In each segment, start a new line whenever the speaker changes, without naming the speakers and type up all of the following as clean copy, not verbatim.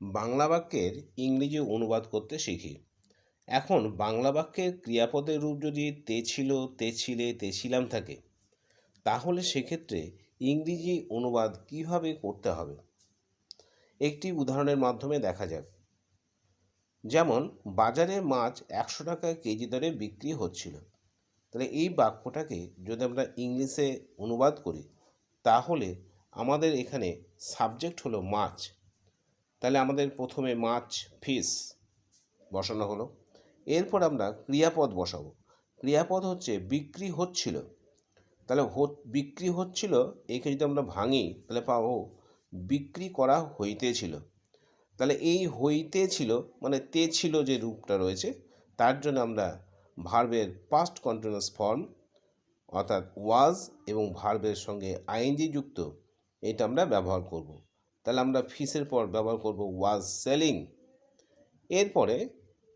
বাংলা বাক্যের ইংরেজি অনুবাদ করতে শিখি। এখন বাংলা বাক্যের ক্রিয়াপদের রূপ যদি তে ছিল, তে ছিলে, তে ছিলাম থাকে, তাহলে সেক্ষেত্রে ইংরেজি অনুবাদ কিভাবে করতে হবে একটি উদাহরণের মাধ্যমে দেখা যাক। যেমন, বাজারে মাছ 100 টাকা কেজি দরে বিক্রি হচ্ছিল। তাহলে এই বাক্যটাকে যদি আমরা ইংলিশে অনুবাদ করি, তাহলে আমাদের এখানে সাবজেক্ট হলো মাছ। তাহলে আমাদের প্রথমে মাছ, ফিশ বসানো হলো। এরপর আমরা ক্রিয়াপদ বসাবো। ক্রিয়াপদ হচ্ছে বিক্রি হচ্ছিল। তাহলে বিক্রি হচ্ছিল, একে যদি আমরা ভাঙি তাহলে পাবো বিক্রি করা হইতেছিল। তাহলে এই হইতেছিল মানে তে ছিল যে রূপটা রয়েছে, তার জন্য আমরা ভার্বের পাস্ট কন্টিনিউয়াস ফর্ম অর্থাৎ ওয়াজ এবং ভার্বের সঙ্গে আইএনজি যুক্ত এটা আমরা ব্যবহার করব। তাহলে আমরা ফিশের পর ব্যবহার করব ওয়াজ সেলিং। এরপরে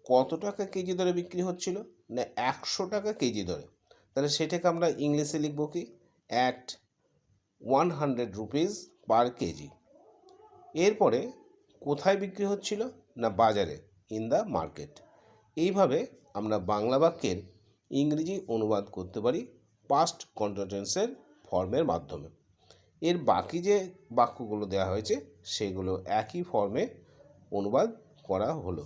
কত টাকা কেজি দরে বিক্রি হচ্ছিল, না 100 টাকা কেজি দরে। তাহলে সেটাকে আমরা ইংলিশে লিখব কি, অ্যাট 100 রুপিস পার কেজি। এরপরে কোথায় বিক্রি হচ্ছিল, না বাজারে, ইন দ্য মার্কেট। এইভাবে আমরা বাংলা বাক্যের ইংরেজি অনুবাদ করতে পারি পাস্ট কন্টিনিউয়াসের ফর্মের মাধ্যমে। এর বাকি যে বাক্যগুলো দেওয়া হয়েছে সেগুলো একই ফর্মে অনুবাদ করা হলো।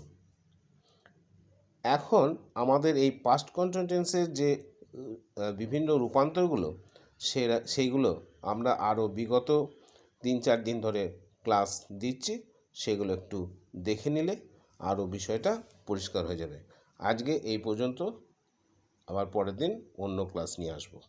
এখন আমাদের এই পাস্ট কন্টিনিউয়াসের যে বিভিন্ন রূপান্তরগুলো সেইগুলো আমরা আরও বিগত 3-4 দিন ধরে ক্লাস দিচ্ছি, সেগুলো একটু দেখে নিলে আরও বিষয়টা পরিষ্কার হয়ে যাবে। আজকে এই পর্যন্ত, আবার পরের দিন অন্য ক্লাস নিয়ে আসবো।